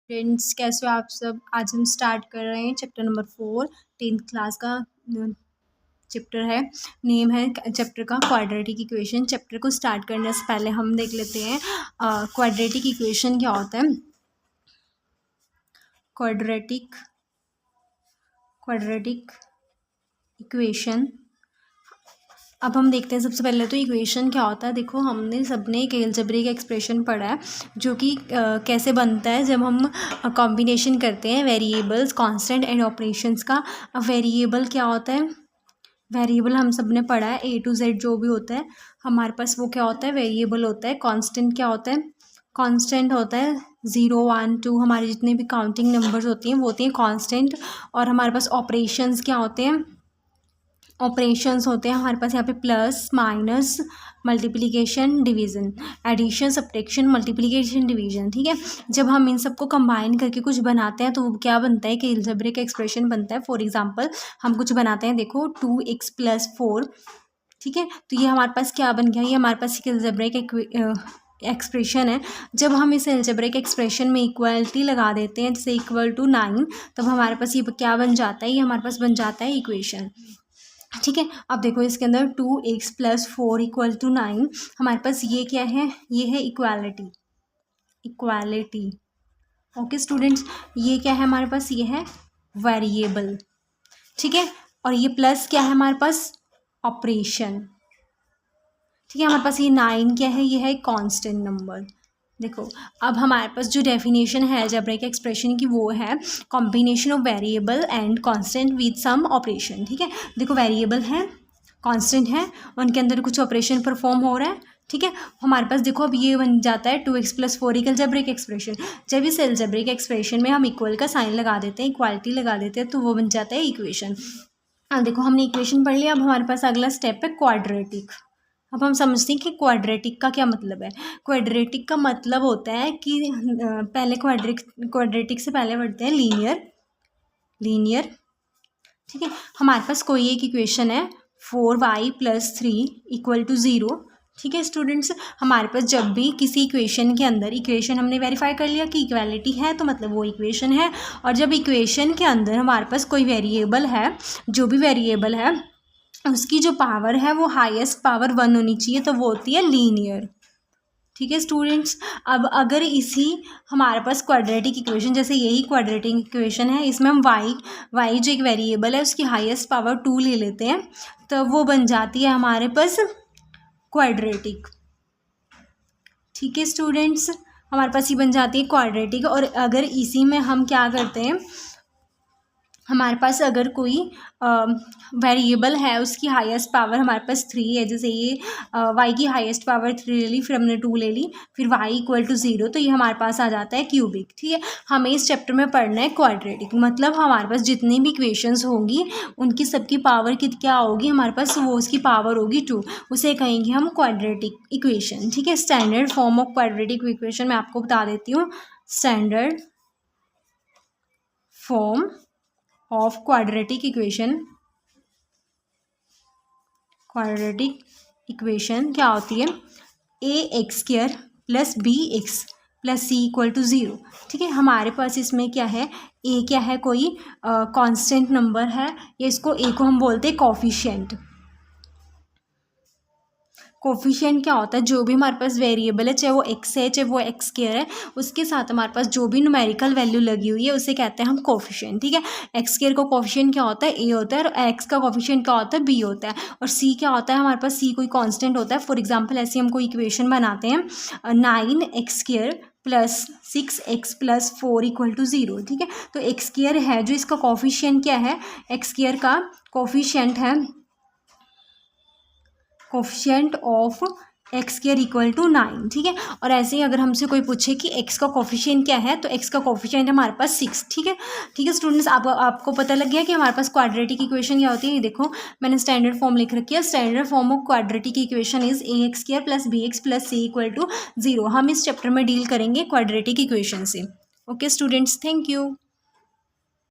Friends, कैसे हो आप सब। आज हम स्टार्ट कर रहे हैं चैप्टर नंबर 4, 10th क्लास का चैप्टर है। नेम है चैप्टर का क्वाड्रेटिक इक्वेशन। चैप्टर को स्टार्ट करने से पहले हम देख लेते हैं क्वाड्रेटिक इक्वेशन क्या होता है। क्वाड्रेटिक इक्वेशन, अब हम देखते हैं सबसे पहले तो इक्वेशन क्या होता है। देखो, हमने सबने एक अलजेब्रिक एक्सप्रेशन पढ़ा है जो कि कैसे बनता है जब हम कॉम्बिनेशन करते हैं वेरिएबल्स, कांस्टेंट एंड ऑपरेशंस का। अब वेरिएबल क्या होता है, वेरिएबल हम सब ने पढ़ा है, A to Z जो भी होता है हमारे पास वो क्या होता है, वेरिएबल होता है। कांस्टेंट क्या होता है, कांस्टेंट होता है 0, 1, 2 हमारे जितने भी काउंटिंग नंबर्स होती हैं वो होती हैं कांस्टेंट। और हमारे पास ऑपरेशंस क्या होते हैं, ऑपरेशंस होते हैं हमारे पास यहाँ पे plus, minus, multiplication, division, addition, subtraction, multiplication, division. ठीक है, जब हम इन सबको कंबाइन करके कुछ बनाते हैं तो वो क्या बनता है कि अलजेब्रिक एक्सप्रेशन बनता है। फॉर एग्जांपल हम कुछ बनाते हैं, देखो 2x + 4। ठीक है, तो ये हमारे पास क्या बन गया, ये हमारे पास एक अलजेब्रिक एक्सप्रेशन है। जब हम इस अलजेब्रिक एक्सप्रेशन में इक्वालिटी लगा देते हैं, जैसे =9, तब हमारे पास ये क्या बन जाता है, ये हमारे पास बन जाता है इक्वेशन। ठीक है, अब देखो इसके अंदर 2x + 4 = 9, हमारे पास ये क्या है, ये है इक्वालिटी। ओके स्टूडेंट्स, ये क्या है हमारे पास, ये है वेरिएबल। ठीक है, और ये प्लस क्या है हमारे पास, ऑपरेशन। ठीक है, हमारे पास ये 9 क्या है, ये है कांस्टेंट नंबर। देखो, अब हमारे पास जो डेफिनेशन है अलजेब्रिक एक्सप्रेशन की वो है combination of variable and constant with some operation. ठीक है, देखो वेरिएबल है, कांस्टेंट है, उनके अंदर कुछ ऑपरेशन परफॉर्म हो रहा है। ठीक है, हमारे पास देखो अब ये बन जाता है 2x + 4 एक अलजेब्रिक एक्सप्रेशन। जब इस अलजेब्रिक एक्सप्रेशन में हम इक्वल का साइन लगा देते हैं, इक्वालिटी लगा देते हैं, तो वो बन जाता है इक्वेशन। अब देखो हमने इक्वेशन पढ़ लिया, अब हमारे पास अगला स्टेप है क्वाड्रेटिक। अब हम समझते हैं कि क्वाड्रेटिक का क्या मतलब है। क्वाड्रेटिक का मतलब होता है कि पहले क्वाड्रेटिक से पहले पढ़ते हैं लीनियर। ठीक है, हमारे पास कोई एक इक्वेशन है 4y + 3 = 0। ठीक है स्टूडेंट्स, हमारे पास जब भी किसी इक्वेशन के अंदर, इक्वेशन हमने वेरीफाई कर लिया कि इक्वालिटी है तो मतलब वो इक्वेशन है। और जब इक्वेशन के अंदर हमारे पास कोई वेरिएबल है, जो भी वेरिएबल है उसकी जो पावर है वो हाईएस्ट पावर 1 होनी चाहिए, तो वो होती है लीनियर। ठीक है स्टूडेंट्स, अब अगर इसी हमारे पास क्वाड्रेटिक इक्वेशन, जैसे यही क्वाड्रेटिक इक्वेशन है, इसमें हम y जो एक वेरिएबल है उसकी हाईएस्ट पावर 2 ले लेते हैं, तो वो बन जाती है हमारे पास क्वाड्रेटिक। ठीक है स्टूडेंट्स, हमारे पास ये बन जाती है क्वाड्रेटिक। और अगर इसी में हम क्या करते हैं, हमारे पास अगर कोई वेरिएबल है उसकी हाईएस्ट पावर हमारे पास 3 है, जैसे ये y की हाईएस्ट पावर 3 ले ली, फिर हमने 2 ले ली, फिर y = 0, तो ये हमारे पास आ जाता है क्यूबिक। ठीक है, हमें इस चैप्टर में पढ़ना है क्वाड्रेटिक, मतलब हमारे पास जितनी भी इक्वेशंस होंगी उनकी सबकी पावर क्या होगी, हमारे पास वो उसकी पावर होगी 2, उसे कहेंगे हम क्वाड्रेटिक इक्वेशन। ठीक है, standard form of quadratic equation मैं आपको बता देती हूँ। Standard form of quadratic equation क्या होती है, ax² + bx + c = 0। ठीक है, हमारे पास इसमें क्या है, a क्या है, कोई कांस्टेंट नंबर है, या इसको a को हम बोलते हैं कोफिशिएंट। कोफिशिएंट क्या होता है, जो भी हमारे पास वेरिएबल है, चाहे वो x है चाहे वो x² है, उसके साथ हमारे पास जो भी न्यूमेरिकल वैल्यू लगी हुई है उसे कहते हैं हम कोफिशिएंट। ठीक है, x² का कोफिशिएंट क्या होता है, a होता है, और x का कोफिशिएंट क्या होता है, b होता है। और c क्या होता है, हमारे पास c कोई कांस्टेंट होता है। फॉर एग्जांपल ऐसे हम कोई इक्वेशन बनाते हैं 9x² + 6x + 4 = 0। ठीक है, तो x² है जो इसका कोफिशिएंट क्या है, x² का कोफिशिएंट है कोफिशिएंट ऑफ x² = 9। ठीक है, और ऐसे ही अगर हमसे कोई पूछे कि x का कोफिशिएंट क्या है, तो x का कोफिशिएंट हमारे पास 6। ठीक है स्टूडेंट्स, आपको पता लग गया कि हमारे पास क्वाड्रेटिक इक्वेशन क्या होती है। ये देखो मैंने स्टैंडर्ड फॉर्म लिख रखी है। Standard form of quadratic equation is ax² + bx + c = 0। हम इस चैप्टर में डील करेंगे क्वाड्रेटिक इक्वेशन से। Okay students, thank you.